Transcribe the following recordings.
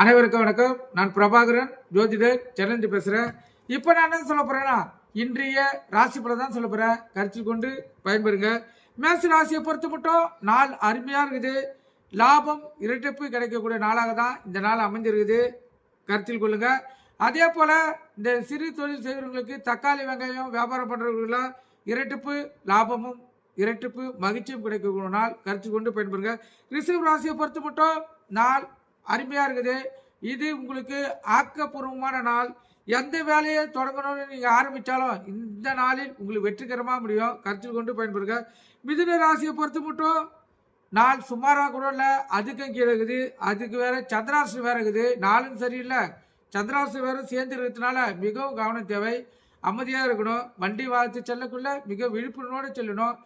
அனைவருக்கும் வணக்கம். நான் பிரபாகரன், ஜோதிடர், சென்னை பேசுகிறேன். இப்போ நான் என்ன சொல்ல போகிறேன்னா, இன்றைய ராசி பலன் தான் சொல்ல போகிறேன். கருத்தில் கொண்டு பயன்பெறுங்க. மேஷ ராசியை பொறுத்து மட்டும் நாள் அருமையாக இருக்குது. லாபம் இரட்டிப்பு கிடைக்கக்கூடிய நாளாக தான் இந்த நாள் அமைஞ்சிருக்குது. கருத்தில் கொள்ளுங்க. அதே போல் இந்த சிறு தொழில் செய்கிறவங்களுக்கு தக்காளி வெங்காயம் வியாபாரம் பண்ணுறவங்களுக்கெல்லாம் இரட்டிப்பு லாபமும் இரட்டிப்பு மகிழ்ச்சியும் கிடைக்கக்கூடிய நாள். கருத்தில் கொண்டு பயன்பெறுங்க. ரிஷப ராசியை பொறுத்து மட்டும் நாள் அருமையாக இருக்குது. இது உங்களுக்கு ஆக்கப்பூர்வமான நாள். எந்த வேலையை தொடங்கணும்னு நீங்கள் ஆரம்பித்தாலும் இந்த நாளில் உங்களுக்கு வெற்றிகரமாக முடியும். கருத்தில் கொண்டு பயன்படுங்க. மிதுன ராசியை பொறுத்து மட்டும் நாள் சுமாராக கூட இல்லை, அதுக்கும் கீழே இருக்குது. அதுக்கு வேற சந்திராசு வேற இருக்குது. நாளும் சரியில்லை, சந்திராசு வேற சேர்ந்து இருக்கிறதுனால மிகவும் கவனம் தேவை. அமைதியாக இருக்கணும். வண்டி வாகனத்தை செல்லக்குள்ள மிக விழிப்புணர்வோடு செல்லணும்.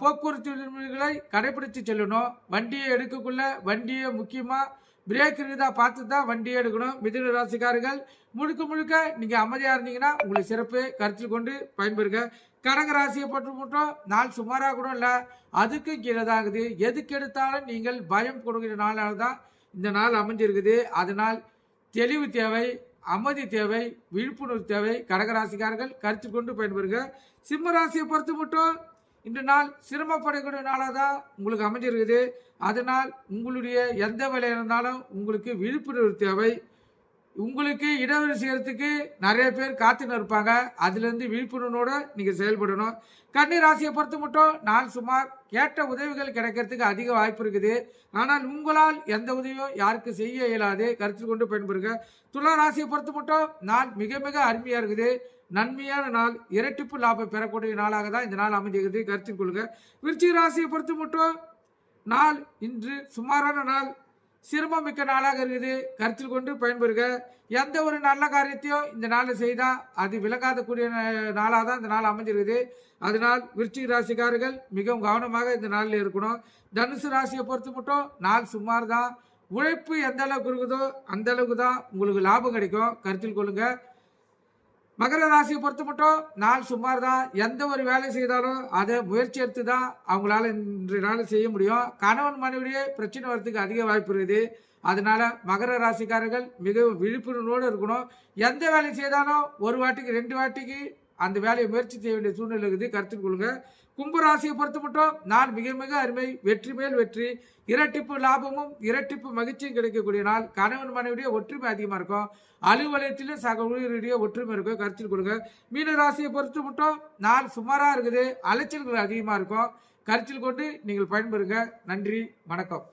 போக்குவரத்து விதிமுறைகளை கடைபிடித்து செல்லணும். வண்டியை எடுக்கக்குள்ள வண்டியை முக்கியமாக பிரேக் இருக்குதா பார்த்து தான் வண்டியை எடுக்கணும். மிதுன ராசிக்காரர்கள் முழுக்க முழுக்க நீங்கள் அமைதியாக இருந்தீங்கன்னா உங்களுக்கு சிறப்பு. கருத்தில் கொண்டு பயன்பெறுங்க. கடக ராசியை பற்றி மட்டும் நாள் சுமாராக கூட இல்லை, அதுக்கு கீழே தான் இருக்குது. எதுக்கு எடுத்தாலும் நீங்கள் பயம் கொடுக்கிற நாளாக தான் இந்த நாள் அமைஞ்சிருக்குது. அதனால் தெளிவு தேவை, அமைதி தேவை, விழிப்புணர்வு தேவை. கடகராசிக்காரர்கள் கருத்தில் கொண்டு பயன்பெறுங்க. சிம்ம ராசியை பொறுத்து மட்டும் இந்த நாள் சிரமப்படக்கூடிய நாளாக தான் உங்களுக்கு அமைஞ்சிருக்குது. அதனால் உங்களுடைய எந்த வேலையாக இருந்தாலும் உங்களுக்கு விழிப்புணர்வு தேவை. உங்களுக்கு இடஒதுக்கீடு செய்யறதுக்கு நிறைய பேர் காத்துன்னு இருப்பாங்க. அதுலேருந்து விழிப்புணர்வோடு நீங்கள் செயல்படணும். கன்னி ராசியை பொறுத்து மட்டும் நாள் சுமார் கேட்ட உதவிகள் கிடைக்கிறதுக்கு அதிக வாய்ப்பு இருக்குது. ஆனால் உங்களால் எந்த உதவியும் யாருக்கு செய்ய இயலாது. கருத்தில் கொண்டு பயன்படுங்க. துலா ராசியை பொறுத்து மட்டும் நாள் மிக மிக அருமையாக இருக்குது. நன்மையான நாள், இரட்டிப்பு லாபம் பெறக்கூடிய நாளாக தான் இந்த நாள் அமைஞ்சிருக்குது. கருத்தில் கொள்ளுங்க. விருச்சிக ராசியை பொறுத்து மட்டும் நாள் இன்று சுமாரான நாள், சிரமம் மிக்க நாளாக இருக்குது. கருத்தில் கொண்டு பயன்பெறுக. எந்த ஒரு நல்ல காரியத்தையும் இந்த நாளில் செய்தால் அது விளங்காத கூடிய நாளாக தான் இந்த நாள் அமைஞ்சிருக்குது. அதனால் விருச்சிக ராசிக்காரர்கள் மிகவும் கவனமாக இந்த நாளில் இருக்கணும். தனுசு ராசியை பொறுத்து மட்டும் நாள் சுமார் தான். உழைப்பு எந்த அளவுக்கு இருக்குதோ அந்த அளவுக்கு தான் உங்களுக்கு லாபம் கிடைக்கும். கருத்தில் கொள்ளுங்க. மகர ராசியை பொறுத்த மட்டும் நாள் சுமார் தான். எந்த ஒரு வேலை செய்தாலும் அதை முயற்சி எடுத்து தான் அவங்களால இன்றைய நாள் செய்ய முடியும். கணவன் மனைவியே பிரச்சனை வரதுக்கு அதிக வாய்ப்பு இருக்குது. அதனால மகர ராசிக்காரர்கள் மிக விழிப்புணர்வோடு இருக்கணும். எந்த வேலை செய்தாலும் ஒரு வாட்டிக்கு 2 வாட்டிக்கு அந்த வேலையை முயற்சி செய்ய வேண்டிய சூழ்நிலை இருக்குது. கருத்தில் கொள்ளுங்க. கும்பராசியை பொறுத்த மட்டும் நாள் மிக மிக அருமை. வெற்றி மேல் வெற்றி, இரட்டிப்பு லாபமும் இரட்டிப்பு மகிழ்ச்சியும் கிடைக்கக்கூடிய நாள். கணவன் மனைவிடைய ஒற்றுமை அதிகமாக இருக்கும். அலுவலகத்திலும் சக ஊழியருடைய ஒற்றுமை இருக்கும். கருத்தில் கொடுங்க. மீன ராசியை பொறுத்து மட்டும் நாள் சுமாராக இருக்குது. அலைச்சல்கள் அதிகமாக இருக்கும். கருத்தில் கொண்டு நீங்கள் பயன்பெறுங்க. நன்றி, வணக்கம்.